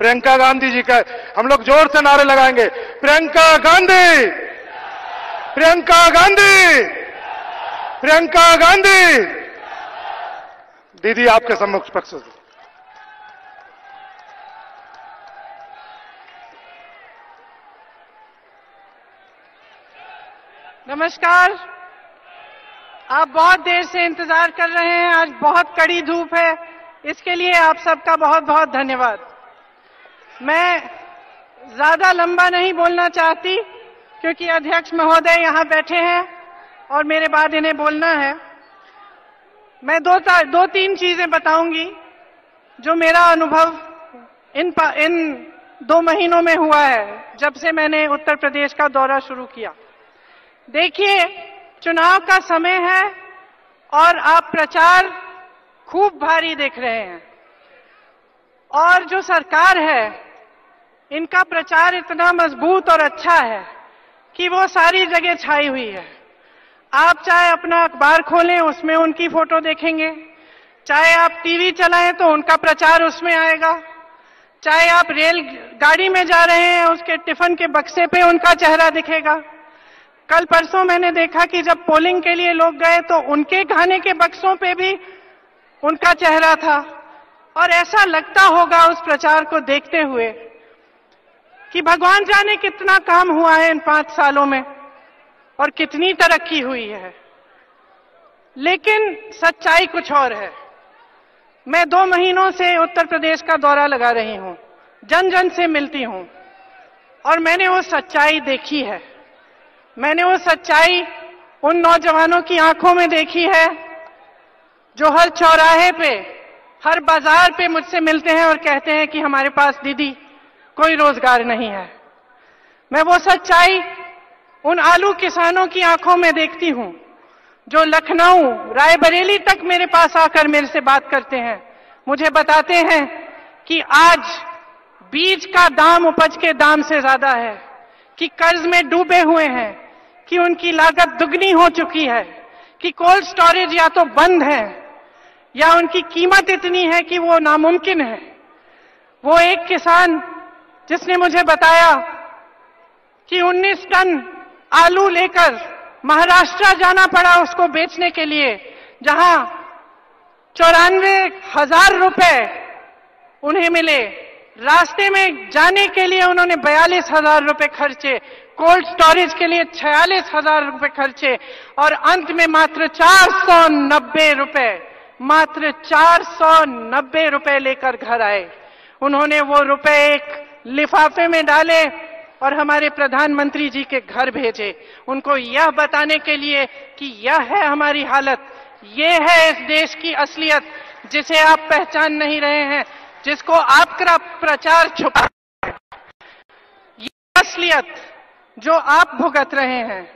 प्रियंका गांधी जी का हम लोग जोर से नारे लगाएंगे, प्रियंका गांधी, प्रियंका गांधी, प्रियंका गांधी। दीदी आपके सम्मुख पक्ष। नमस्कार। आप बहुत देर से इंतजार कर रहे हैं, आज बहुत कड़ी धूप है, इसके लिए आप सबका बहुत बहुत धन्यवाद। मैं ज्यादा लंबा नहीं बोलना चाहती क्योंकि अध्यक्ष महोदय यहां बैठे हैं और मेरे बाद इन्हें बोलना है। मैं दो तीन चीजें बताऊंगी जो मेरा अनुभव इन 2 महीनों में हुआ है जब से मैंने उत्तर प्रदेश का दौरा शुरू किया। देखिए, चुनाव का समय है और आप प्रचार खूब भारी देख रहे हैं और जो सरकार है इनका प्रचार इतना मजबूत और अच्छा है कि वो सारी जगह छाई हुई है। आप चाहे अपना अखबार खोलें उसमें उनकी फोटो देखेंगे, चाहे आप टीवी चलाएं तो उनका प्रचार उसमें आएगा, चाहे आप रेल गाड़ी में जा रहे हैं उसके टिफिन के बक्से पे उनका चेहरा दिखेगा। कल परसों मैंने देखा कि जब पोलिंग के लिए लोग गए तो उनके खाने के बक्सों पे भी उनका चेहरा था। और ऐसा लगता होगा उस प्रचार को देखते हुए कि भगवान जाने कितना काम हुआ है इन 5 सालों में और कितनी तरक्की हुई है। लेकिन सच्चाई कुछ और है। मैं 2 महीनों से उत्तर प्रदेश का दौरा लगा रही हूं, जन जन से मिलती हूं और मैंने वो सच्चाई देखी है। मैंने वो सच्चाई उन नौजवानों की आंखों में देखी है जो हर चौराहे पे, हर बाजार पे मुझसे मिलते हैं और कहते हैं कि हमारे पास दीदी कोई रोजगार नहीं है। मैं वो सच्चाई उन आलू किसानों की आंखों में देखती हूं जो लखनऊ, रायबरेली तक मेरे पास आकर मेरे से बात करते हैं, मुझे बताते हैं कि आज बीज का दाम उपज के दाम से ज्यादा है, कि कर्ज में डूबे हुए हैं, कि उनकी लागत दुगनी हो चुकी है, कि कोल्ड स्टोरेज या तो बंद है या उनकी कीमत इतनी है कि वो नामुमकिन है। वो एक किसान जिसने मुझे बताया कि 19 टन आलू लेकर महाराष्ट्र जाना पड़ा उसको बेचने के लिए, जहां 94,000 रुपए उन्हें मिले। रास्ते में जाने के लिए उन्होंने 42,000 रुपए खर्चे, कोल्ड स्टोरेज के लिए 46,000 रुपए खर्चे और अंत में मात्र 490 रुपए, मात्र 490 रुपए लेकर घर आए। उन्होंने वो रुपए एक लिफाफे में डाले और हमारे प्रधानमंत्री जी के घर भेजे, उनको यह बताने के लिए कि यह है हमारी हालत, ये है इस देश की असलियत जिसे आप पहचान नहीं रहे हैं, जिसको आपका प्रचार छुपा है। ये असलियत जो आप भुगत रहे हैं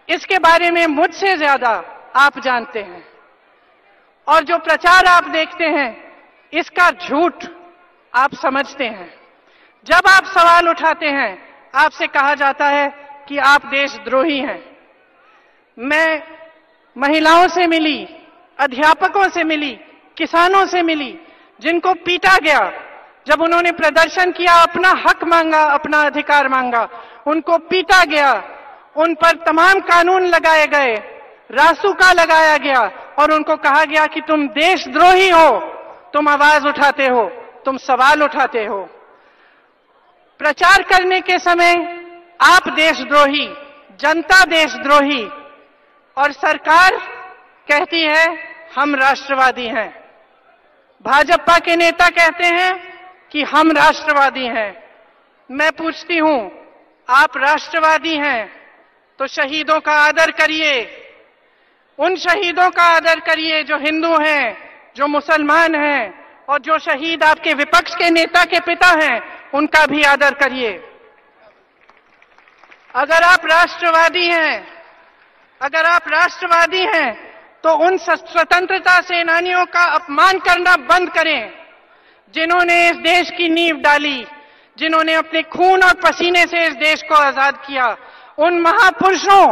इसके बारे में मुझसे ज्यादा आप जानते हैं और जो प्रचार आप देखते हैं इसका झूठ आप समझते हैं। जब आप सवाल उठाते हैं आपसे कहा जाता है कि आप देशद्रोही हैं। मैं महिलाओं से मिली, अध्यापकों से मिली, किसानों से मिली जिनको पीटा गया जब उन्होंने प्रदर्शन किया, अपना हक मांगा, अपना अधिकार मांगा, उनको पीटा गया, उन पर तमाम कानून लगाए गए, रासुका लगाया गया और उनको कहा गया कि तुम देशद्रोही हो, तुम आवाज उठाते हो, तुम सवाल उठाते हो। प्रचार करने के समय आप देशद्रोही, जनता देशद्रोही और सरकार कहती है हम राष्ट्रवादी हैं। भाजपा के नेता कहते हैं कि हम राष्ट्रवादी हैं। मैं पूछती हूं, आप राष्ट्रवादी हैं तो शहीदों का आदर करिए, उन शहीदों का आदर करिए जो हिंदू हैं, जो मुसलमान हैं और जो शहीद आपके विपक्ष के नेता के पिता हैं उनका भी आदर करिए। अगर आप राष्ट्रवादी हैं, अगर आप राष्ट्रवादी हैं तो उन स्वतंत्रता सेनानियों का अपमान करना बंद करें जिन्होंने इस देश की नींव डाली, जिन्होंने अपने खून और पसीने से इस देश को आजाद किया। उन महापुरुषों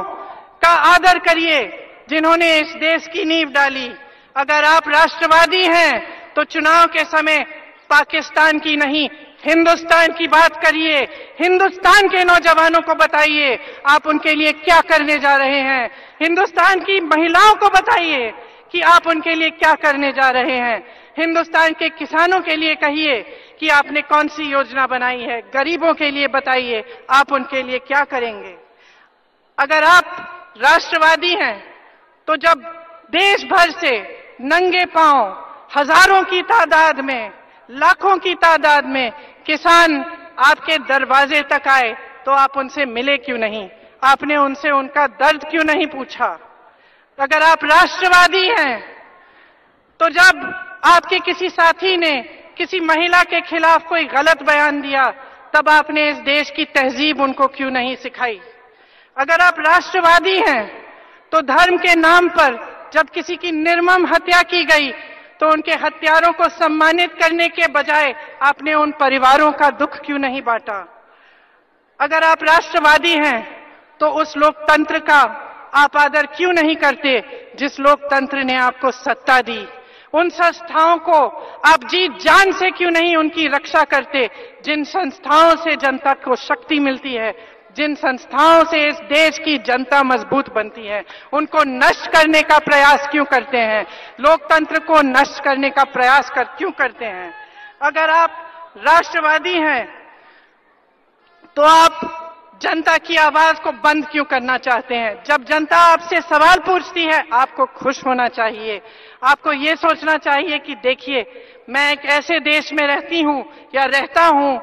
का आदर करिए जिन्होंने इस देश की नींव डाली। अगर आप राष्ट्रवादी हैं तो चुनाव के समय पाकिस्तान की नहीं, हिंदुस्तान की बात करिए। हिंदुस्तान के नौजवानों को बताइए आप उनके लिए क्या करने जा रहे हैं। हिंदुस्तान की महिलाओं को बताइए कि आप उनके लिए क्या करने जा रहे हैं। हिंदुस्तान के किसानों के लिए कहिए कि आपने कौन सी योजना बनाई है। गरीबों के लिए बताइए आप उनके लिए क्या करेंगे। अगर आप राष्ट्रवादी हैं तो जब देश भर से नंगे पांव हजारों की तादाद में, लाखों की तादाद में किसान आपके दरवाजे तक आए तो आप उनसे मिले क्यों नहीं? आपने उनसे उनका दर्द क्यों नहीं पूछा? अगर आप राष्ट्रवादी हैं तो जब आपके किसी साथी ने किसी महिला के खिलाफ कोई गलत बयान दिया तब आपने इस देश की तहजीब उनको क्यों नहीं सिखाई? अगर आप राष्ट्रवादी हैं तो धर्म के नाम पर जब किसी की निर्मम हत्या की गई तो उनके हत्यारों को सम्मानित करने के बजाय आपने उन परिवारों का दुख क्यों नहीं बांटा? अगर आप राष्ट्रवादी हैं तो उस लोकतंत्र का आप आदर क्यों नहीं करते जिस लोकतंत्र ने आपको सत्ता दी? उन संस्थाओं को आप जी जान से क्यों नहीं उनकी रक्षा करते जिन संस्थाओं से जनता को शक्ति मिलती है, जिन संस्थाओं से इस देश की जनता मजबूत बनती है? उनको नष्ट करने का प्रयास क्यों करते हैं? लोकतंत्र को नष्ट करने का प्रयास क्यों करते हैं? अगर आप राष्ट्रवादी हैं तो आप जनता की आवाज को बंद क्यों करना चाहते हैं? जब जनता आपसे सवाल पूछती है आपको खुश होना चाहिए। आपको ये सोचना चाहिए कि देखिए मैं एक ऐसे देश में रहती हूं या रहता हूं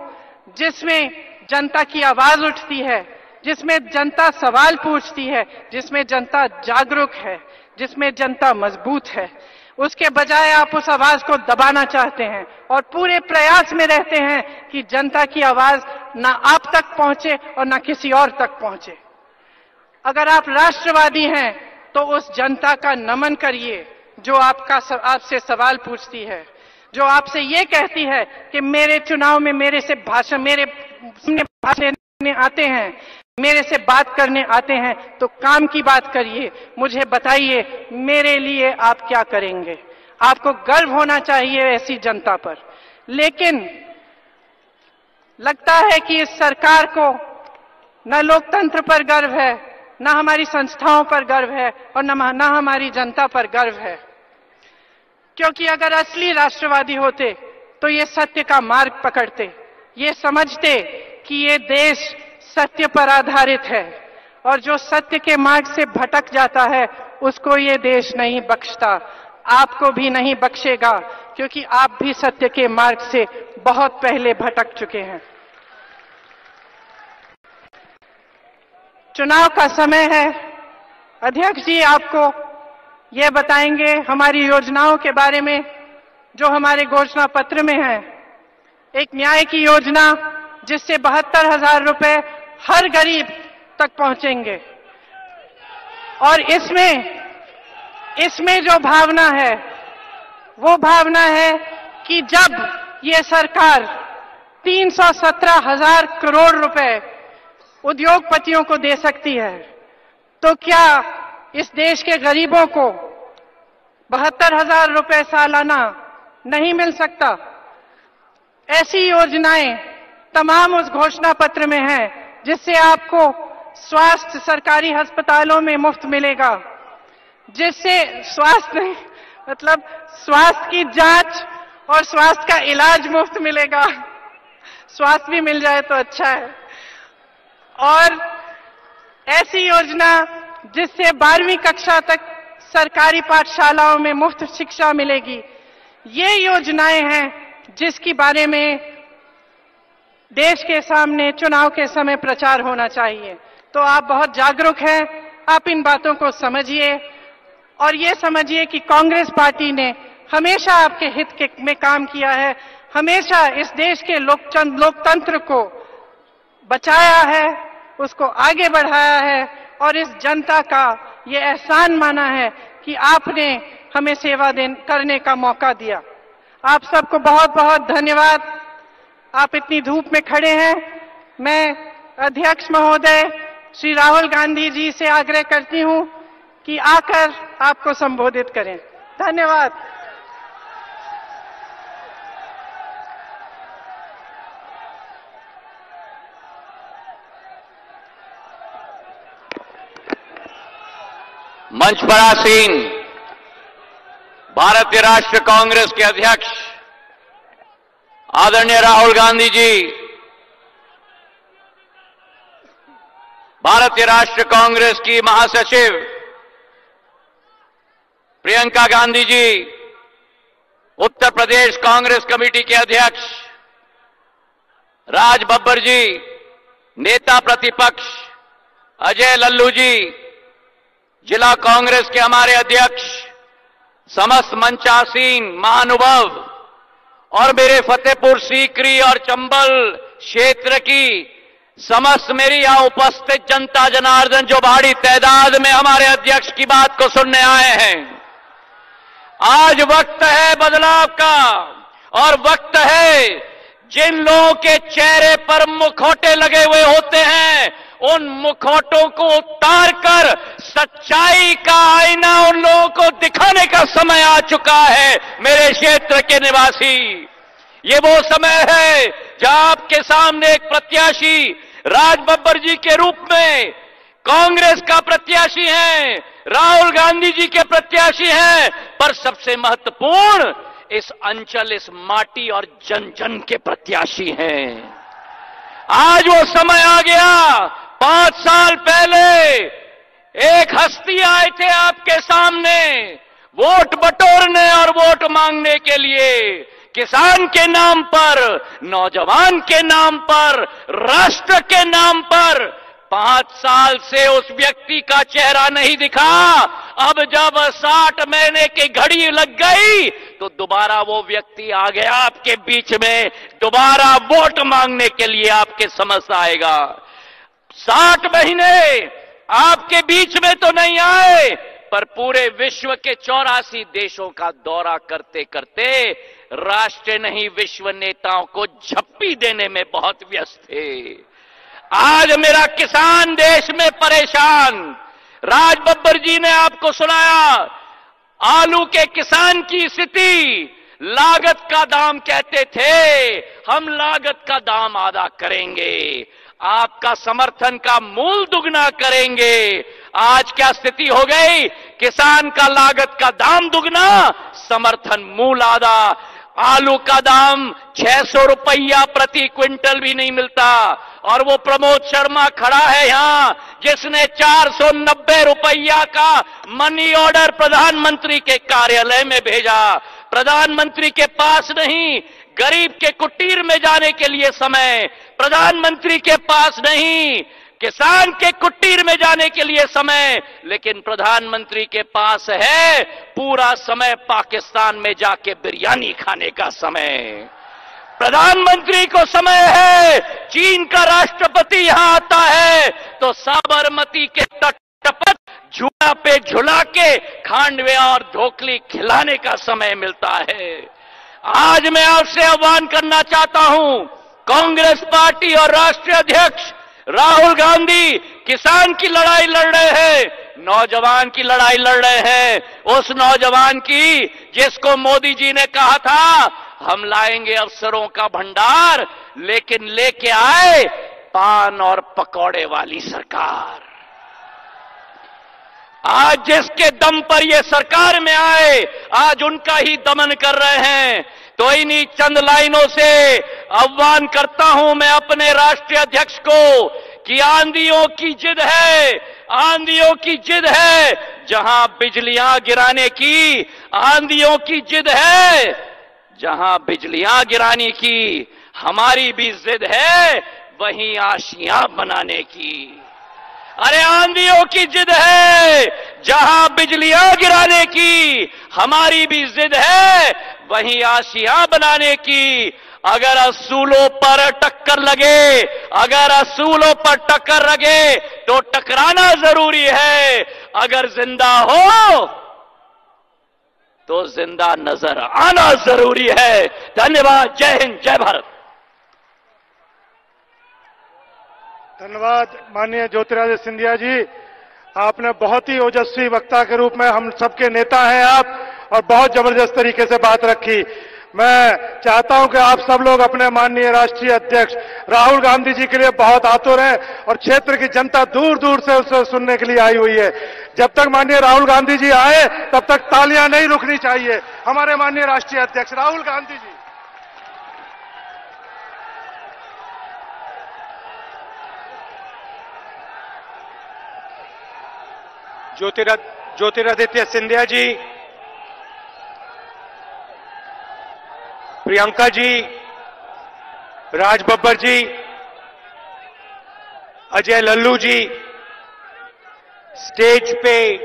जिसमें जनता की आवाज उठती है, जिसमें जनता सवाल पूछती है, जिसमें जनता जागरूक है, जिसमें जनता मजबूत है। उसके बजाय आप उस आवाज को दबाना चाहते हैं और पूरे प्रयास में रहते हैं कि जनता की आवाज ना आप तक पहुंचे और ना किसी और तक पहुंचे। अगर आप राष्ट्रवादी हैं तो उस जनता का नमन करिए जो आपसे सवाल पूछती है, जो आपसे ये कहती है कि मेरे चुनाव में मेरे भाषण देने आते हैं, मेरे से बात करने आते हैं तो काम की बात करिए, मुझे बताइए मेरे लिए आप क्या करेंगे। आपको गर्व होना चाहिए ऐसी जनता पर। लेकिन लगता है कि इस सरकार को न लोकतंत्र पर गर्व है, न हमारी संस्थाओं पर गर्व है और न हमारी जनता पर गर्व है। क्योंकि अगर असली राष्ट्रवादी होते तो ये सत्य का मार्ग पकड़ते, ये समझते कि ये देश सत्य पर आधारित है और जो सत्य के मार्ग से भटक जाता है उसको ये देश नहीं बख्शता, आपको भी नहीं बख्शेगा, क्योंकि आप भी सत्य के मार्ग से बहुत पहले भटक चुके हैं। चुनाव का समय है। अध्यक्ष जी आपको ये बताएंगे हमारी योजनाओं के बारे में जो हमारे घोषणा पत्र में है। एक न्याय की योजना जिससे 72,000 रुपए हर गरीब तक पहुंचेंगे और इसमें जो भावना है वो भावना है कि जब ये सरकार 317,000 करोड़ रुपए उद्योगपतियों को दे सकती है तो क्या इस देश के गरीबों को 72,000 रुपए सालाना नहीं मिल सकता? ऐसी योजनाएं तमाम उस घोषणा पत्र में हैं जिससे आपको स्वास्थ्य सरकारी अस्पतालों में मुफ्त मिलेगा, जिससे स्वास्थ्य की जांच और स्वास्थ्य का इलाज मुफ्त मिलेगा। स्वास्थ्य भी मिल जाए तो अच्छा है। और ऐसी योजना जिससे 12वीं कक्षा तक सरकारी पाठशालाओं में मुफ्त शिक्षा मिलेगी। ये योजनाएं हैं जिसके बारे में देश के सामने चुनाव के समय प्रचार होना चाहिए। तो आप बहुत जागरूक हैं, आप इन बातों को समझिए और ये समझिए कि कांग्रेस पार्टी ने हमेशा आपके हित में काम किया है, हमेशा इस देश के लोकतंत्र को बचाया है, उसको आगे बढ़ाया है और इस जनता का ये एहसान माना है कि आपने हमें सेवा करने का मौका दिया। आप सबको बहुत बहुत धन्यवाद। आप इतनी धूप में खड़े हैं। मैं अध्यक्ष महोदय श्री राहुल गांधी जी से आग्रह करती हूं कि आकर आपको संबोधित करें। धन्यवाद। मंच पर आसीन भारतीय राष्ट्रीय कांग्रेस के अध्यक्ष आदरणीय राहुल गांधी जी, भारतीय राष्ट्रीय कांग्रेस की महासचिव प्रियंका गांधी जी, उत्तर प्रदेश कांग्रेस कमेटी के अध्यक्ष राज बब्बर जी, नेता प्रतिपक्ष अजय लल्लू जी, जिला कांग्रेस के हमारे अध्यक्ष, समस्त मंचासीन महानुभाव और मेरे फतेहपुर सीकरी और चंबल क्षेत्र की समस्त मेरी यहां उपस्थित जनता जनार्दन जो भारी तादाद में हमारे अध्यक्ष की बात को सुनने आए हैं। आज वक्त है बदलाव का और वक्त है जिन लोगों के चेहरे पर मुखौटे लगे हुए होते हैं उन मुखौटों को उतार कर सच्चाई का आईना उन लोगों को दिखाने का समय आ चुका है। मेरे क्षेत्र के निवासी, ये वो समय है जब आपके सामने एक प्रत्याशी राज बब्बर जी के रूप में कांग्रेस का प्रत्याशी हैं, राहुल गांधी जी के प्रत्याशी हैं, पर सबसे महत्वपूर्ण इस अंचल, इस माटी और जन जन के प्रत्याशी हैं। आज वो समय आ गया। 5 साल पहले एक हस्ती आए थे आपके सामने वोट बटोरने और वोट मांगने के लिए, किसान के नाम पर, नौजवान के नाम पर, राष्ट्र के नाम पर। 5 साल से उस व्यक्ति का चेहरा नहीं दिखा। अब जब 60 महीने की घड़ी लग गई तो दोबारा वो व्यक्ति आ गया आपके बीच में, दोबारा वोट मांगने के लिए आपके समक्ष आएगा। 60 महीने आपके बीच में तो नहीं आए, पर पूरे विश्व के 84 देशों का दौरा करते करते राष्ट्रीय नहीं विश्व नेताओं को झप्पी देने में बहुत व्यस्त थे। आज मेरा किसान देश में परेशान। राज बब्बर जी ने आपको सुनाया आलू के किसान की स्थिति। लागत का दाम कहते थे, हम लागत का दाम आधा करेंगे, आपका समर्थन का मूल दुगना करेंगे। आज क्या स्थिति हो गई? किसान का लागत का दाम दुगना, समर्थन मूल आधा। आलू का दाम 600 रुपया प्रति क्विंटल भी नहीं मिलता, और वो प्रमोद शर्मा खड़ा है यहां जिसने 490 रुपया का मनी ऑर्डर प्रधानमंत्री के कार्यालय में भेजा। प्रधानमंत्री के पास नहीं, गरीब के कुटीर में जाने के लिए समय, प्रधानमंत्री के पास नहीं, किसान के कुटीर में जाने के लिए समय, लेकिन प्रधानमंत्री के पास है पूरा समय पाकिस्तान में जाके बिरयानी खाने का समय। प्रधानमंत्री को समय है, चीन का राष्ट्रपति यहां आता है तो साबरमती के तट पर झूला पे झुला के खांडवे और ढोकली खिलाने का समय मिलता है। आज मैं आपसे आह्वान करना चाहता हूं, कांग्रेस पार्टी और राष्ट्रीय अध्यक्ष राहुल गांधी किसान की लड़ाई लड़ रहे हैं, नौजवान की लड़ाई लड़ रहे हैं, उस नौजवान की जिसको मोदी जी ने कहा था हम लाएंगे अवसरों का भंडार, लेकिन लेके आए पान और पकौड़े वाली सरकार। आज जिसके दम पर ये सरकार में आए, आज उनका ही दमन कर रहे हैं। तो इन्हीं चंद लाइनों से आह्वान करता हूं मैं अपने राष्ट्रीय अध्यक्ष को कि आंधियों की जिद है, आंधियों की जिद है, जहां बिजलियां गिराने की आंधियों की जिद है, जहां बिजलियां गिराने की हमारी भी जिद है, वहीं आशियां बनाने की। अरे आंधियों की जिद है, जहां बिजलियां गिराने की हमारी भी जिद है, वहीं आशियां बनाने की। अगर असूलों पर टक्कर लगे, अगर असूलों पर टक्कर लगे तो टकराना जरूरी है। अगर जिंदा हो तो जिंदा नजर आना जरूरी है। धन्यवाद। जय हिंद, जय भारत। धन्यवाद माननीय ज्योतिरादित्य सिंधिया जी, आपने बहुत ही ओजस्वी वक्ता के रूप में हम सबके नेता हैं आप, और बहुत जबरदस्त तरीके से बात रखी। मैं चाहता हूं कि आप सब लोग अपने माननीय राष्ट्रीय अध्यक्ष राहुल गांधी जी के लिए बहुत आतुर हैं और क्षेत्र की जनता दूर दूर से उसे सुनने के लिए आई हुई है। जब तक माननीय राहुल गांधी जी आए तब तक तालियां नहीं रुकनी चाहिए। हमारे माननीय राष्ट्रीय अध्यक्ष राहुल गांधी जी। ज्योतिरादित्य सिंधिया जी, प्रियंका जी, राज बब्बर जी, अजय लल्लू जी, स्टेज पे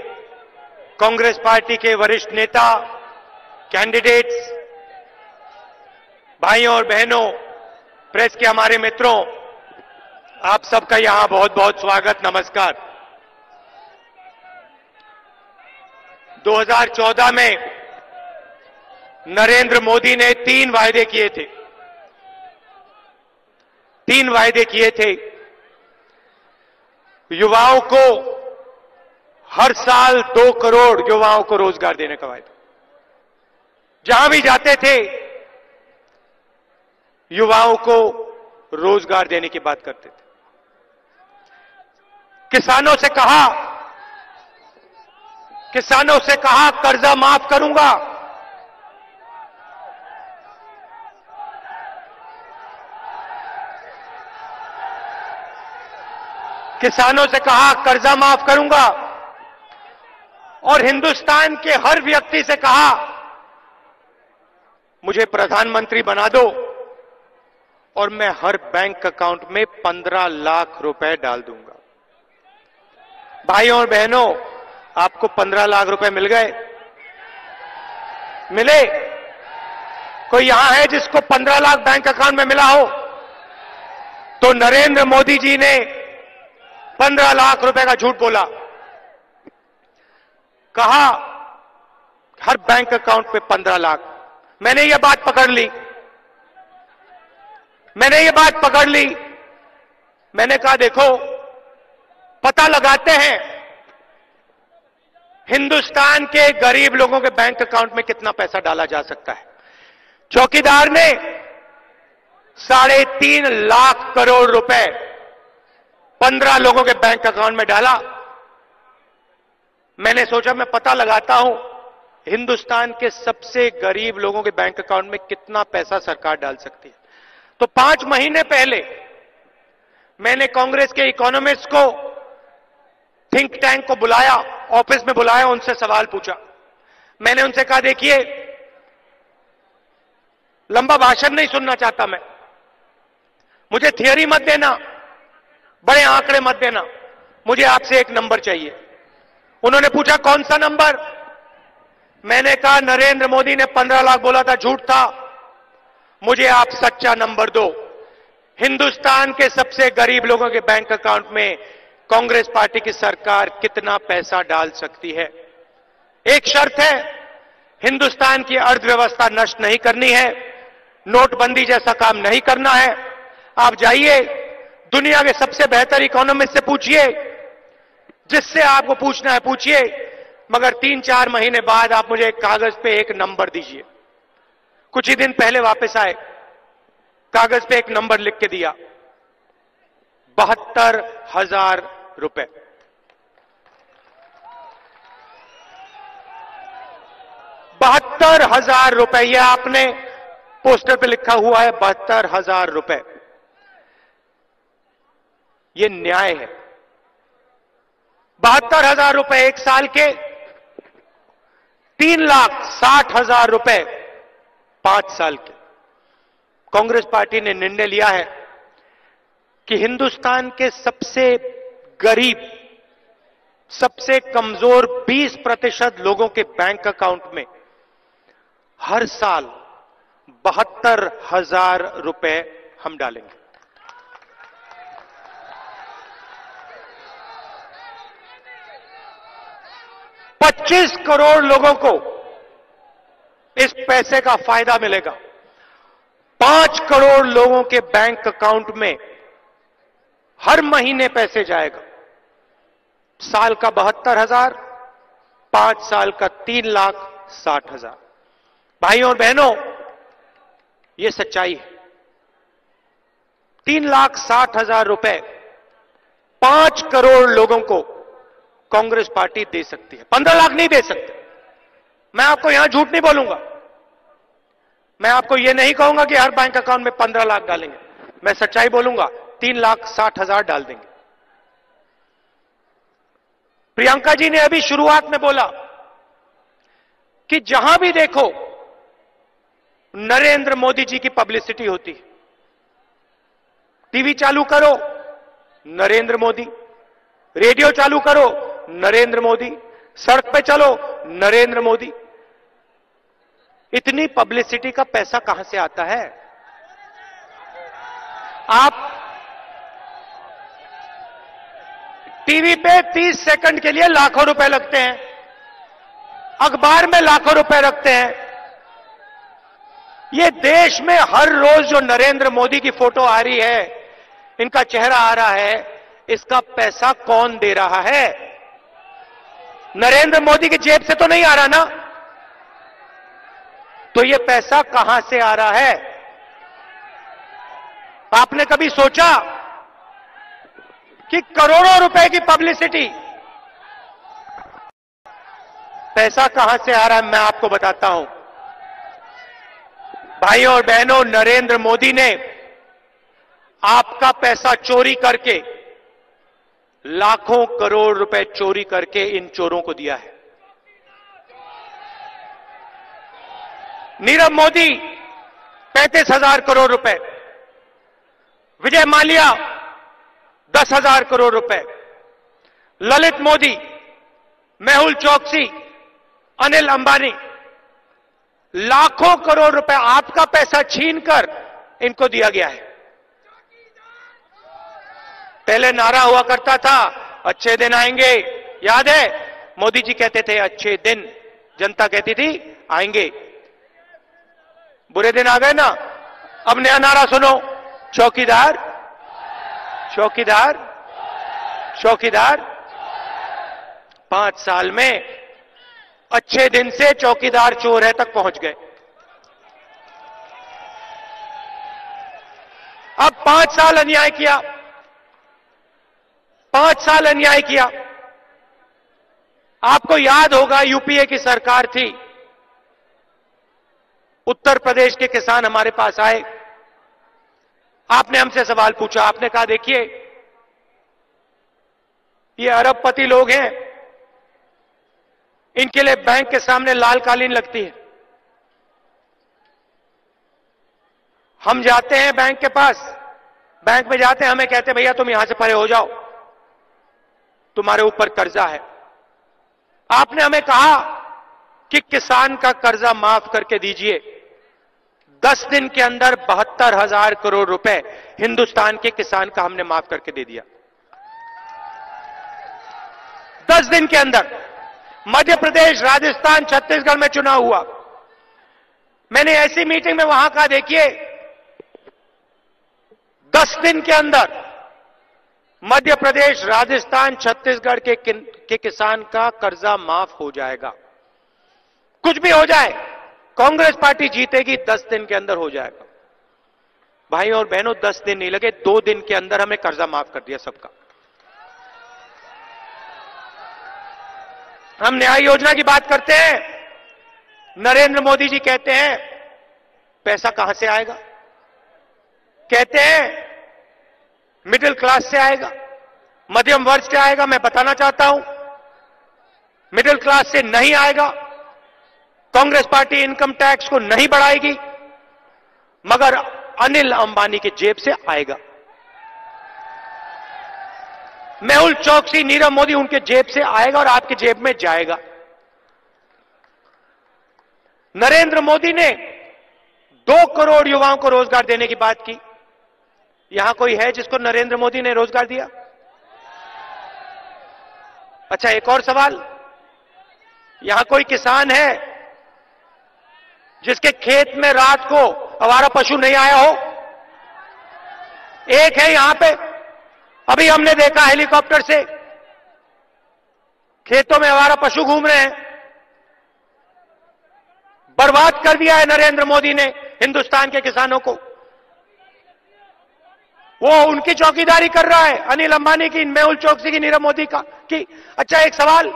कांग्रेस पार्टी के वरिष्ठ नेता, कैंडिडेट्स, भाइयों और बहनों, प्रेस के हमारे मित्रों, आप सबका यहां बहुत बहुत स्वागत, नमस्कार। 2014 में नरेंद्र मोदी ने 3 वायदे किए थे। 3 वायदे किए थे। युवाओं को हर साल 2 करोड़ युवाओं को रोजगार देने का वायदा। जहां भी जाते थे युवाओं को रोजगार देने की बात करते थे। किसानों से कहा कर्जा माफ करूंगा। किसानों से कहा कर्जा माफ करूंगा और हिंदुस्तान के हर व्यक्ति से कहा मुझे प्रधानमंत्री बना दो और मैं हर बैंक अकाउंट में 15 लाख रुपए डाल दूंगा। भाइयों और बहनों, आपको 15 लाख रुपए मिल गए? मिले? कोई यहां है जिसको 15 लाख बैंक अकाउंट में मिला हो? तो नरेंद्र मोदी जी ने 15 लाख रुपए का झूठ बोला। कहा हर बैंक अकाउंट पे 15 लाख। मैंने यह बात पकड़ ली। मैंने कहा देखो, पता लगाते हैं हिंदुस्तान के गरीब लोगों के बैंक अकाउंट में कितना पैसा डाला जा सकता है। चौकीदार ने 3.5 लाख करोड़ रुपए 15 लोगों के बैंक अकाउंट में डाला। मैंने सोचा मैं पता लगाता हूं हिंदुस्तान के सबसे गरीब लोगों के बैंक अकाउंट में कितना पैसा सरकार डाल सकती है। तो 5 महीने पहले मैंने कांग्रेस के इकोनॉमिस्ट को, थिंक टैंक को बुलाया, ऑफिस में बुलाया, उनसे सवाल पूछा। मैंने उनसे कहा देखिए, लंबा भाषण नहीं सुनना चाहता मैं, मुझे थियरी मत देना, बड़े आंकड़े मत देना, मुझे आपसे एक नंबर चाहिए। उन्होंने पूछा कौन सा नंबर? मैंने कहा नरेंद्र मोदी ने 15 लाख बोला था, झूठ था, मुझे आप सच्चा नंबर दो। हिंदुस्तान के सबसे गरीब लोगों के बैंक अकाउंट में कांग्रेस पार्टी की सरकार कितना पैसा डाल सकती है? एक शर्त है, हिंदुस्तान की अर्थव्यवस्था नष्ट नहीं करनी है, नोटबंदी जैसा काम नहीं करना है। आप जाइए दुनिया के सबसे बेहतर इकोनॉमिस्ट से पूछिए, जिससे आपको पूछना है पूछिए, मगर 3-4 महीने बाद आप मुझे कागज पे एक नंबर दीजिए। कुछ ही दिन पहले वापस आए, कागज पे एक नंबर लिख के दिया, 72,000 रुपए। 72,000 रुपए, यह आपने पोस्टर पे लिखा हुआ है 72,000 रुपए। यह न्याय है? 72,000 रुपए एक साल के, 3,60,000 रुपए 5 साल के। कांग्रेस पार्टी ने निर्णय लिया है कि हिंदुस्तान के सबसे गरीब, सबसे कमजोर 20% लोगों के बैंक अकाउंट में हर साल 72,000 रुपए हम डालेंगे। $25 करोड़ लोगों को इस पैसे का फायदा मिलेगा। 5 करोड़ लोगों के बैंक अकाउंट में हर महीने पैसे जाएगा। साल का 72,000, 5 साल का 3,60,000। भाइयों और बहनों, यह सच्चाई है। 3,60,000 रुपए 5 करोड़ लोगों को कांग्रेस पार्टी दे सकती है, 15 लाख नहीं दे सकते। मैं आपको यहां झूठ नहीं बोलूंगा, मैं आपको यह नहीं कहूंगा कि हर बैंक अकाउंट में 15 लाख डालेंगे, मैं सच्चाई बोलूंगा, 3,60,000 डाल देंगे। प्रियंका जी ने अभी शुरुआत में बोला कि जहां भी देखो नरेंद्र मोदी जी की पब्लिसिटी होती है। टीवी चालू करो नरेंद्र मोदी, रेडियो चालू करो नरेंद्र मोदी, सड़क पे चलो नरेंद्र मोदी। इतनी पब्लिसिटी का पैसा कहां से आता है? आप टीवी पे 30 सेकंड के लिए लाखों रुपए लगते हैं, अखबार में लाखों रुपए रखते हैं। ये देश में हर रोज जो नरेंद्र मोदी की फोटो आ रही है, इनका चेहरा आ रहा है, इसका पैसा कौन दे रहा है? नरेंद्र मोदी की जेब से तो नहीं आ रहा ना? तो ये पैसा कहां से आ रहा है? आपने कभी सोचा कि करोड़ों रुपए की पब्लिसिटी, पैसा कहां से आ रहा है? मैं आपको बताता हूं भाइयों और बहनों, नरेंद्र मोदी ने आपका पैसा चोरी करके, लाखों करोड़ रुपए चोरी करके इन चोरों को दिया है। नीरव मोदी 35,000 करोड़ रुपए, विजय माल्या 10,000 करोड़ रुपए, ललित मोदी, मेहुल चोकसी, अनिल अंबानी, लाखों करोड़ रुपए आपका पैसा छीनकर इनको दिया गया है। पहले नारा हुआ करता था अच्छे दिन आएंगे, याद है? मोदी जी कहते थे अच्छे दिन, जनता कहती थी आएंगे। बुरे दिन आ गए ना, अब नया नारा सुनो, चौकीदार चौकीदार चौकीदार। 5 साल में अच्छे दिन से चौकीदार चोर है तक पहुंच गए। अब 5 साल अन्याय किया, 5 साल अन्याय किया। आपको याद होगा यूपीए की सरकार थी, उत्तर प्रदेश के किसान हमारे पास आए, आपने हमसे सवाल पूछा, आपने कहा देखिए ये अरबपति लोग हैं, इनके लिए बैंक के सामने लाल कालीन लगती है। हम जाते हैं बैंक के पास, बैंक में जाते हैं, हमें कहते हैं भैया तुम यहां से परे हो जाओ, तुम्हारे ऊपर कर्जा है। आपने हमें कहा कि किसान का कर्जा माफ करके दीजिए। 10 दिन के अंदर 72,000 करोड़ रुपए हिंदुस्तान के किसान का हमने माफ करके दे दिया। 10 दिन के अंदर। मध्य प्रदेश, राजस्थान, छत्तीसगढ़ में चुनाव हुआ, मैंने ऐसी मीटिंग में वहां कहा देखिए 10 दिन के अंदर मध्य प्रदेश, राजस्थान, छत्तीसगढ़ के किसान का कर्जा माफ हो जाएगा। कुछ भी हो जाए, कांग्रेस पार्टी जीतेगी, 10 दिन के अंदर हो जाएगा। भाइयों और बहनों, 10 दिन नहीं लगे, 2 दिन के अंदर हमने कर्जा माफ कर दिया सबका। हम न्याय योजना की बात करते हैं, नरेंद्र मोदी जी कहते हैं पैसा कहां से आएगा? कहते हैं मिडिल क्लास से आएगा, मध्यम वर्ग से आएगा। मैं बताना चाहता हूं मिडिल क्लास से नहीं आएगा। कांग्रेस पार्टी इनकम टैक्स को नहीं बढ़ाएगी, मगर अनिल अंबानी की जेब से आएगा। मेहुल चोकसी, नीरव मोदी, उनके जेब से आएगा और आपकी जेब में जाएगा। नरेंद्र मोदी ने 2 करोड़ युवाओं को रोजगार देने की बात की। यहां कोई है जिसको नरेंद्र मोदी ने रोजगार दिया? अच्छा, एक और सवाल, यहां कोई किसान है जिसके खेत में रात को आवारा पशु नहीं आया हो? एक है यहां पे, अभी हमने देखा हेलीकॉप्टर से खेतों में आवारा पशु घूम रहे हैं। बर्बाद कर दिया है नरेंद्र मोदी ने हिंदुस्तान के किसानों को। वो उनकी चौकीदारी कर रहा है, अनिल अंबानी की, मेहुल चोकसी की, नीरव मोदी की। अच्छा, एक सवाल,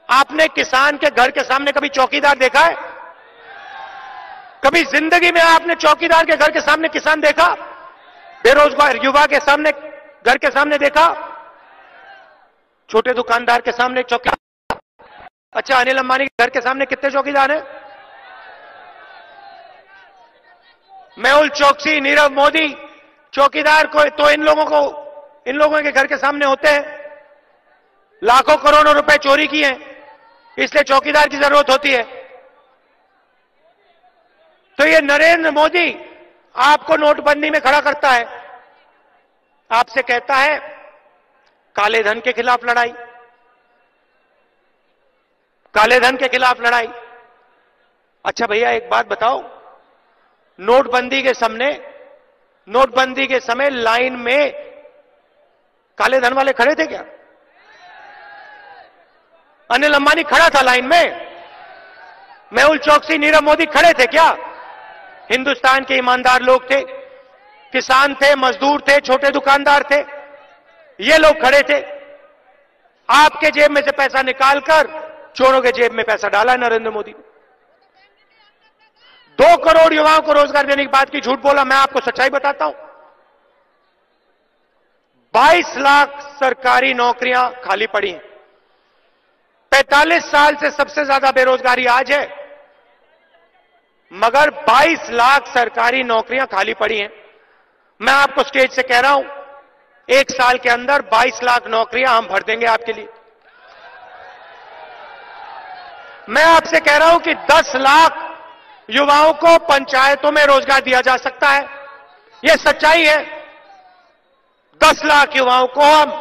आपने किसान के घर के सामने कभी चौकीदार देखा है? कभी जिंदगी में आपने चौकीदार के घर के सामने किसान देखा? बेरोजगार युवा के सामने, घर के सामने देखा? छोटे दुकानदार के सामने चौकीदार? अच्छा, अनिल अंबानी के घर के सामने कितने चौकीदार हैं? मेहुल चोकसी, नीरव मोदी, चौकीदार को तो इन लोगों के घर के सामने होते हैं। लाखों करोड़ों रुपए चोरी किए हैं, इसलिए चौकीदार की जरूरत होती है। तो ये नरेंद्र मोदी आपको नोटबंदी में खड़ा करता है, आपसे कहता है काले धन के खिलाफ लड़ाई, काले धन के खिलाफ लड़ाई। अच्छा भैया, एक बात बताओ, नोटबंदी के समय लाइन में काले धन वाले खड़े थे क्या? अनिल अंबानी खड़ा था लाइन में? मेहुल चोकसी, नीरव मोदी खड़े थे क्या? हिंदुस्तान के ईमानदार लोग थे, किसान थे, मजदूर थे, छोटे दुकानदार थे, ये लोग खड़े थे। आपके जेब में से पैसा निकालकर चोरों के जेब में पैसा डाला है नरेंद्र मोदी ने। 2 करोड़ युवाओं को रोजगार देने की बात की, झूठ बोला। मैं आपको सच्चाई बताता हूं, 22 लाख सरकारी नौकरियां खाली पड़ी हैं। 45 साल से सबसे ज्यादा बेरोजगारी आज है, मगर 22 लाख सरकारी नौकरियां खाली पड़ी हैं। मैं आपको स्टेज से कह रहा हूं, 1 साल के अंदर 22 लाख नौकरियां हम भर देंगे आपके लिए। मैं आपसे कह रहा हूं कि 10 लाख युवाओं को पंचायतों में रोजगार दिया जा सकता है, यह सच्चाई है। 10 लाख युवाओं को हम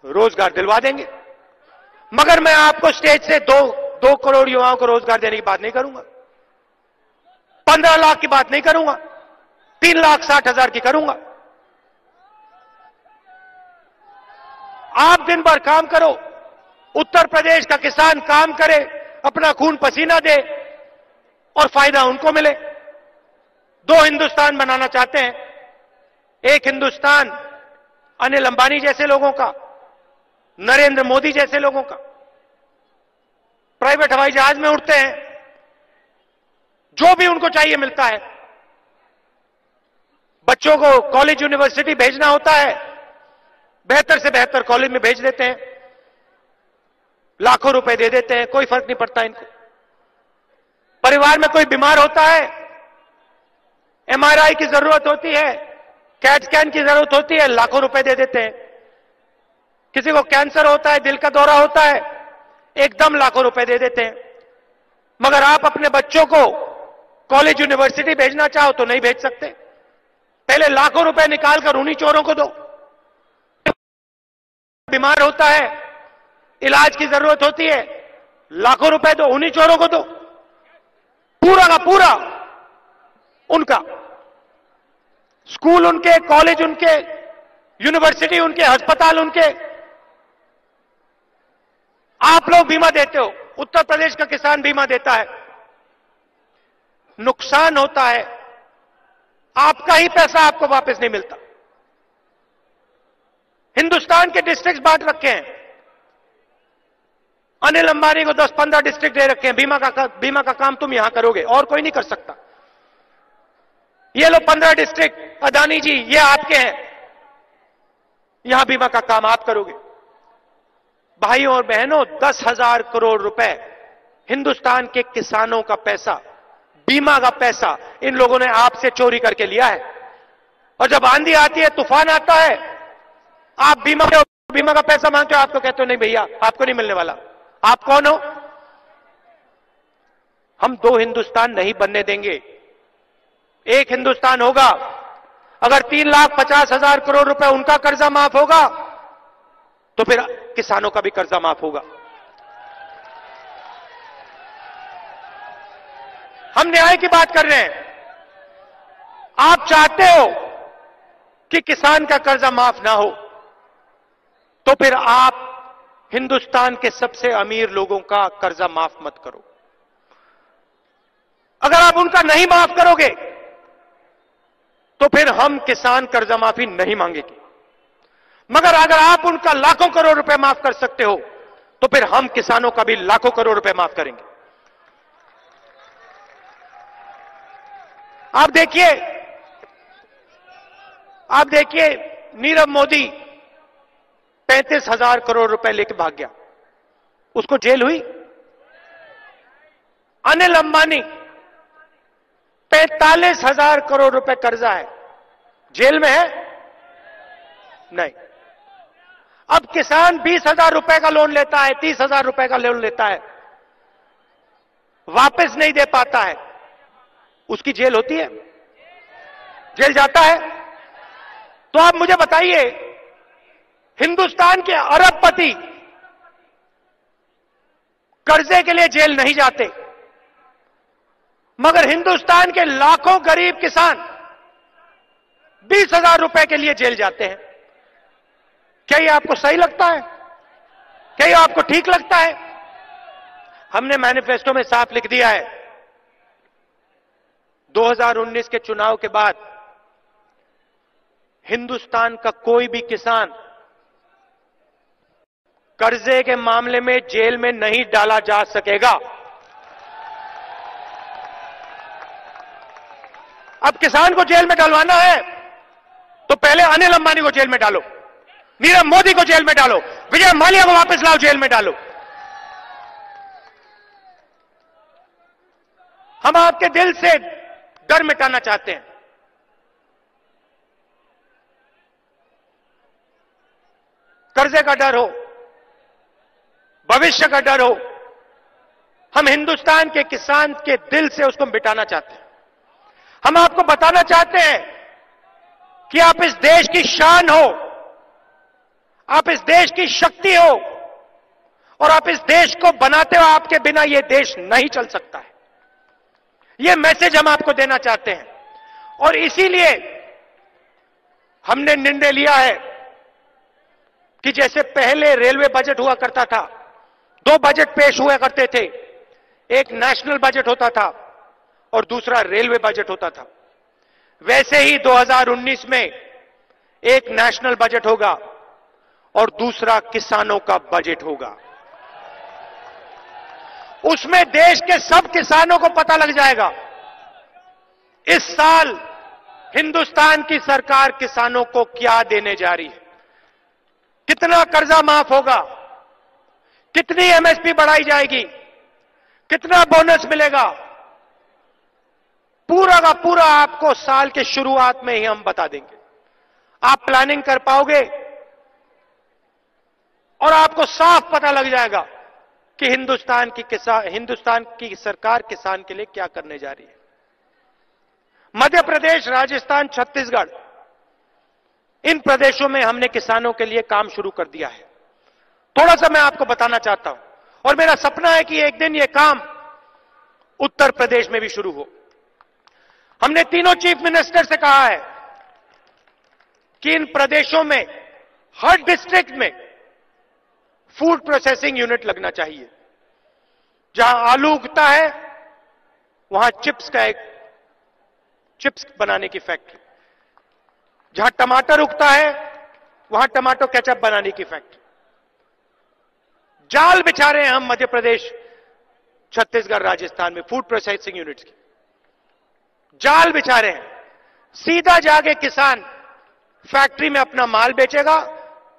रोजगार दिलवा देंगे, मगर मैं आपको स्टेज से 2 करोड़ युवाओं को रोजगार देने की बात नहीं करूंगा, 15 लाख की बात नहीं करूंगा, 3,60,000 की करूंगा। आप दिन भर काम करो, उत्तर प्रदेश का किसान काम करे, अपना खून पसीना दे और फायदा उनको मिले। 2 हिंदुस्तान बनाना चाहते हैं, एक हिंदुस्तान अनिल अंबानी जैसे लोगों का, नरेंद्र मोदी जैसे लोगों का, प्राइवेट हवाई जहाज में उड़ते हैं, जो भी उनको चाहिए मिलता है। बच्चों को कॉलेज यूनिवर्सिटी भेजना होता है, बेहतर से बेहतर कॉलेज में भेज देते हैं, लाखों रुपए दे देते हैं, कोई फर्क नहीं पड़ता इनको। परिवार में कोई बीमार होता है, एमआरआई की जरूरत होती है, कैट स्कैन की जरूरत होती है, लाखों रुपए दे देते हैं। किसी को कैंसर होता है, दिल का दौरा होता है, एकदम लाखों रुपए दे देते हैं। मगर आप अपने बच्चों को कॉलेज यूनिवर्सिटी भेजना चाहो तो नहीं भेज सकते, पहले लाखों रुपए निकालकर उन्हीं चोरों को दो। बीमार होता है, इलाज की जरूरत होती है, लाखों रुपए दो, उन्हीं चोरों को दो। पूरा का पूरा उनका, स्कूल उनके, कॉलेज उनके, यूनिवर्सिटी उनके, अस्पताल उनके। आप लोग बीमा देते हो, उत्तर प्रदेश का किसान बीमा देता है, नुकसान होता है, आपका ही पैसा आपको वापस नहीं मिलता। हिंदुस्तान के डिस्ट्रिक्ट बांट रखे हैं, अनिल अंबानी को 10-15 डिस्ट्रिक्ट दे रखे हैं, बीमा का काम तुम यहां करोगे, और कोई नहीं कर सकता। ये लो 15 डिस्ट्रिक्ट, अदानी जी ये आपके हैं, यहां बीमा का काम आप करोगे। भाइयों और बहनों, 10,000 करोड़ रुपए हिंदुस्तान के किसानों का पैसा, बीमा का पैसा इन लोगों ने आपसे चोरी करके लिया है। और जब आंधी आती है, तूफान आता है, आप बीमा का पैसा मांगते हो, आपको कहते हो नहीं भैया आपको नहीं मिलने वाला। आप कौन हो? हम 2 हिंदुस्तान नहीं बनने देंगे, एक हिंदुस्तान होगा। अगर 3,50,000 करोड़ रुपए उनका कर्जा माफ होगा तो फिर किसानों का भी कर्जा माफ होगा। हम न्याय की बात कर रहे हैं। आप चाहते हो कि किसान का कर्जा माफ ना हो, तो फिर आप हिंदुस्तान के सबसे अमीर लोगों का कर्जा माफ मत करो। अगर आप उनका नहीं माफ करोगे तो फिर हम किसान कर्जा माफी नहीं मांगेंगे। मगर अगर आप उनका लाखों करोड़ रुपए माफ कर सकते हो तो फिर हम किसानों का भी लाखों करोड़ रुपए माफ करेंगे। आप देखिए नीरव मोदी 35,000 करोड़ रुपए लेके भाग गया, उसको जेल हुई। अनिल अंबानी 45,000 करोड़ रुपए कर्जा है, जेल में है? नहीं। अब किसान 20,000 रुपए का लोन लेता है, 30,000 रुपए का लोन लेता है, वापस नहीं दे पाता है, उसकी जेल होती है, जेल जाता है। तो आप मुझे बताइए, हिंदुस्तान के अरबपति कर्जे के लिए जेल नहीं जाते, मगर हिंदुस्तान के लाखों गरीब किसान 20,000 रुपए के लिए जेल जाते हैं। क्या ये आपको सही लगता है? क्या ये आपको ठीक लगता है? हमने मैनिफेस्टो में साफ लिख दिया है, 2019 के चुनाव के बाद हिंदुस्तान का कोई भी किसान कर्जे के मामले में जेल में नहीं डाला जा सकेगा। अब किसान को जेल में डलवाना है तो पहले अनिल अंबानी को जेल में डालो, नीरव मोदी को जेल में डालो, विजय माल्या को वापस लाओ, जेल में डालो। हम आपके दिल से डर मिटाना चाहते हैं। कर्जे का डर हो, भविष्य का डर हो, हम हिंदुस्तान के किसान के दिल से उसको मिटाना चाहते हैं। हम आपको बताना चाहते हैं कि आप इस देश की शान हो, आप इस देश की शक्ति हो, और आप इस देश को बनाते हो, आपके बिना यह देश नहीं चल सकता है। यह मैसेज हम आपको देना चाहते हैं। और इसीलिए हमने निर्णय लिया है कि जैसे पहले रेलवे बजट हुआ करता था, 2 बजट पेश हुआ करते थे, एक नेशनल बजट होता था और दूसरा रेलवे बजट होता था, वैसे ही 2019 में एक नेशनल बजट होगा और दूसरा किसानों का बजट होगा। उसमें देश के सब किसानों को पता लग जाएगा इस साल हिंदुस्तान की सरकार किसानों को क्या देने जा रही है, कितना कर्जा माफ होगा, कितनी एमएसपी बढ़ाई जाएगी, कितना बोनस मिलेगा, पूरा का पूरा आपको साल के शुरुआत में ही हम बता देंगे। आप प्लानिंग कर पाओगे और आपको साफ पता लग जाएगा कि हिंदुस्तान की सरकार किसान के लिए क्या करने जा रही है। मध्य प्रदेश, राजस्थान, छत्तीसगढ़, इन प्रदेशों में हमने किसानों के लिए काम शुरू कर दिया है। थोड़ा सा मैं आपको बताना चाहता हूं, और मेरा सपना है कि एक दिन यह काम उत्तर प्रदेश में भी शुरू हो। हमने तीनों चीफ मिनिस्टर से कहा है कि इन प्रदेशों में हर डिस्ट्रिक्ट में फूड प्रोसेसिंग यूनिट लगना चाहिए। जहां आलू उगता है वहां चिप्स बनाने की फैक्ट्री, जहां टमाटर उगता है वहां टमाटो केचप बनाने की फैक्ट्री। जाल बिछा रहे हैं हम मध्य प्रदेश, छत्तीसगढ़, राजस्थान में फूड प्रोसेसिंग यूनिट्स की जाल बिछा रहे हैं। सीधा जाके किसान फैक्ट्री में अपना माल बेचेगा,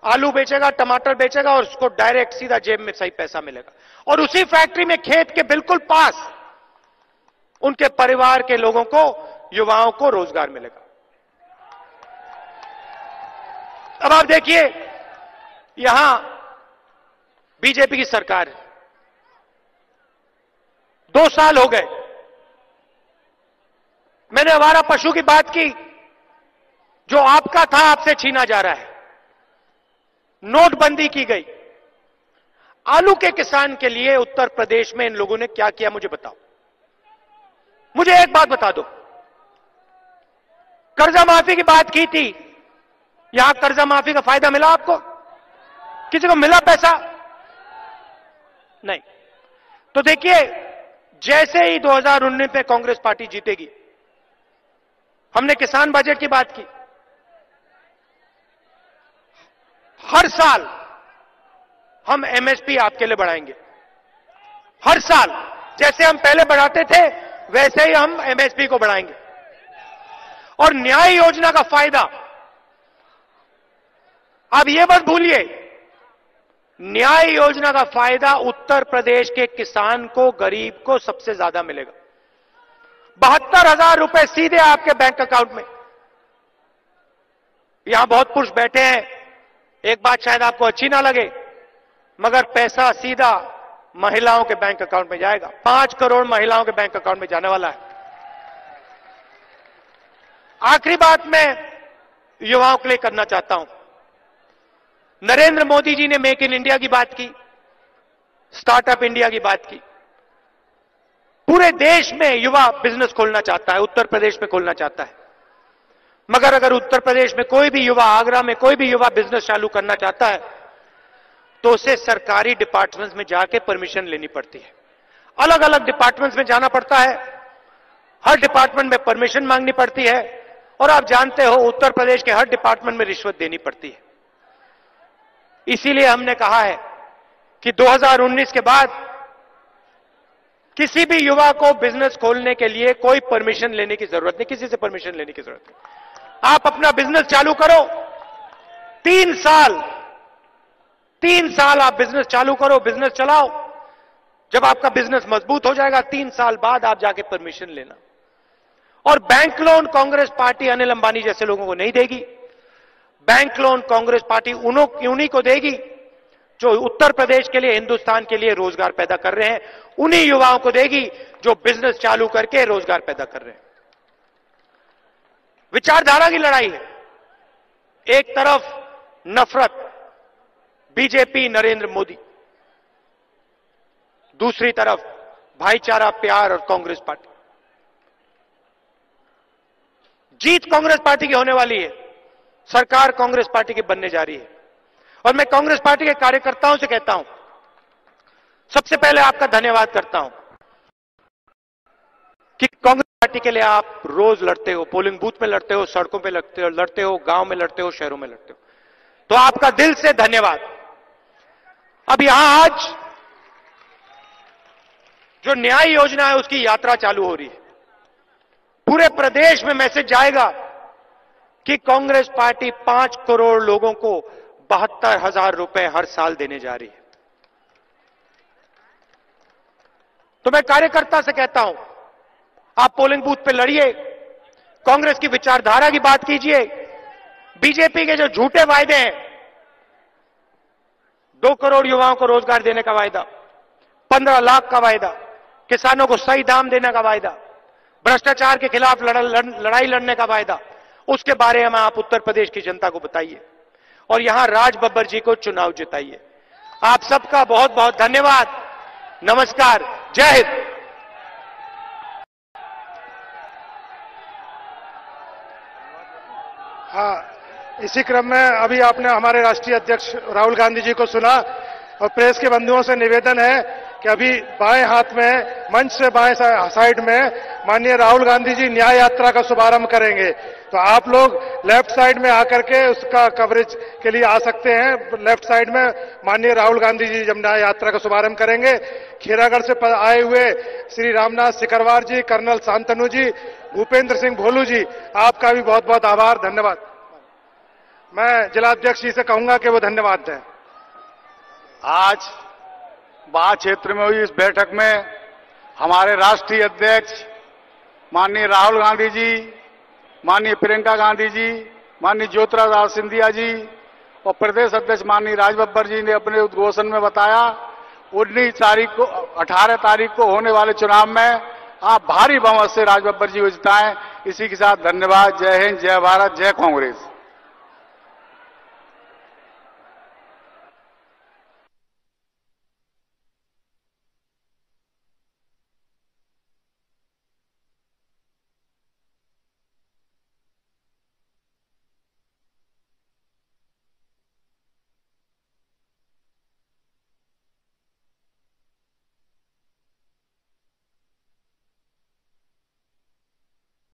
आलू बेचेगा, टमाटर बेचेगा, और उसको डायरेक्ट सीधा जेब में सही पैसा मिलेगा। और उसी फैक्ट्री में खेत के बिल्कुल पास उनके परिवार के लोगों को, युवाओं को रोजगार मिलेगा। अब आप देखिए, यहां बीजेपी की सरकार है, 2 साल हो गए। मैंने आवारा पशु की बात की, जो आपका था आपसे छीना जा रहा है। नोटबंदी की गई। आलू के किसान के लिए उत्तर प्रदेश में इन लोगों ने क्या किया, मुझे बताओ। मुझे एक बात बता दो, कर्जा माफी की बात की थी, यहां कर्जा माफी का फायदा मिला आपको? किसी को मिला पैसा? नहीं। तो देखिए, जैसे ही 2019 में कांग्रेस पार्टी जीतेगी, हमने किसान बजट की बात की। हर साल हम एमएसपी आपके लिए बढ़ाएंगे। हर साल जैसे हम पहले बढ़ाते थे वैसे ही हम एमएसपी को बढ़ाएंगे। और न्याय योजना का फायदा, आप ये मत भूलिए, न्याय योजना का फायदा उत्तर प्रदेश के किसान को, गरीब को सबसे ज्यादा मिलेगा। 72,000 रुपए सीधे आपके बैंक अकाउंट में। यहां बहुत पुरुष बैठे हैं, एक बात शायद आपको अच्छी ना लगे, मगर पैसा सीधा महिलाओं के बैंक अकाउंट में जाएगा। 5 करोड़ महिलाओं के बैंक अकाउंट में जाने वाला है। आखिरी बात मैं युवाओं के लिए करना चाहता हूं। नरेंद्र मोदी जी ने मेक इन इंडिया की बात की, स्टार्टअप इंडिया की बात की। पूरे देश में युवा बिजनेस खोलना चाहता है, उत्तर प्रदेश में खोलना चाहता है। मगर अगर उत्तर प्रदेश में कोई भी युवा, आगरा में कोई भी युवा बिजनेस चालू करना चाहता है तो उसे सरकारी डिपार्टमेंट्स में जाके परमिशन लेनी पड़ती है। अलग अलग डिपार्टमेंट्स में जाना पड़ता है, हर डिपार्टमेंट में परमिशन मांगनी पड़ती है। और आप जानते हो उत्तर प्रदेश के हर डिपार्टमेंट में रिश्वत देनी पड़ती है। इसीलिए हमने कहा है कि 2019 के बाद किसी भी युवा को बिजनेस खोलने के लिए कोई परमिशन लेने की जरूरत नहीं, किसी से परमिशन लेने की जरूरत नहीं। आप अपना बिजनेस चालू करो, 3 साल आप बिजनेस चालू करो, बिजनेस चलाओ। जब आपका बिजनेस मजबूत हो जाएगा 3 साल बाद आप जाके परमिशन लेना। और bank loan Congress party Anil Ambani जैसे लोगों को नहीं देगी। बैंक लोन कांग्रेस पार्टी उन्हीं को देगी जो उत्तर प्रदेश के लिए, हिंदुस्तान के लिए रोजगार पैदा कर रहे हैं। उन्हीं युवाओं को देगी जो बिजनेस चालू करके रोजगार पैदा कर रहे हैं। विचारधारा की लड़ाई है। एक तरफ नफरत, बीजेपी, नरेंद्र मोदी, दूसरी तरफ भाईचारा, प्यार और कांग्रेस पार्टी। जीत कांग्रेस पार्टी की होने वाली है, सरकार कांग्रेस पार्टी की बनने जा रही है। और मैं कांग्रेस पार्टी के कार्यकर्ताओं से कहता हूं, सबसे पहले आपका धन्यवाद करता हूं कि कांग्रेस पार्टी के लिए आप रोज लड़ते हो, पोलिंग बूथ में लड़ते हो, सड़कों पे लड़ते हो, गांव में लड़ते हो, शहरों में लड़ते हो। तो आपका दिल से धन्यवाद। अब यहां आज जो न्याय योजना है उसकी यात्रा चालू हो रही है। पूरे प्रदेश में मैसेज जाएगा कि कांग्रेस पार्टी 5 करोड़ लोगों को 72,000 रुपए हर साल देने जा रही है। तो मैं कार्यकर्ता से कहता हूं, आप पोलिंग बूथ पे लड़िए, कांग्रेस की विचारधारा की बात कीजिए। बीजेपी के जो झूठे वायदे हैं, 2 करोड़ युवाओं को रोजगार देने का वायदा, 15 लाख का वायदा, किसानों को सही दाम देने का वायदा, भ्रष्टाचार के खिलाफ लड़ाई लड़ने का वायदा, उसके बारे में आप उत्तर प्रदेश की जनता को बताइए और यहां राज बब्बर जी को चुनाव जिताइए। आप सबका बहुत बहुत धन्यवाद। नमस्कार, जय हिंद। हाँ, इसी क्रम में अभी आपने हमारे राष्ट्रीय अध्यक्ष राहुल गांधी जी को सुना और प्रेस के बंधुओं से निवेदन है कि अभी बाएं हाथ में, मंच से बाएं साइड में माननीय राहुल गांधी जी न्याय यात्रा का शुभारंभ करेंगे। तो आप लोग लेफ्ट साइड में आकर के उसका कवरेज के लिए आ सकते हैं। लेफ्ट साइड में माननीय राहुल गांधी जी जब न्याय यात्रा का शुभारंभ करेंगे, खीरागढ़ से आए हुए श्री रामनाथ सिकरवार जी, कर्नल शांतनु जी, भूपेंद्र सिंह भोलू जी, आपका भी बहुत बहुत आभार, धन्यवाद। मैं जिलाध्यक्ष जी से कहूंगा कि वो धन्यवाद दें। आज बाढ़ क्षेत्र में हुई इस बैठक में हमारे राष्ट्रीय अध्यक्ष माननीय राहुल गांधी जी, माननीय प्रियंका गांधी जी, माननीय ज्योतिरादित्य सिंधिया जी और प्रदेश अध्यक्ष माननीय राज बब्बर जी ने अपने उद्घोषण में बताया 18 तारीख को होने वाले चुनाव में आप भारी बहुमत से राज बब्बर जी को जिताएं। इसी के साथ धन्यवाद। जय हिंद, जय भारत, जय कांग्रेस।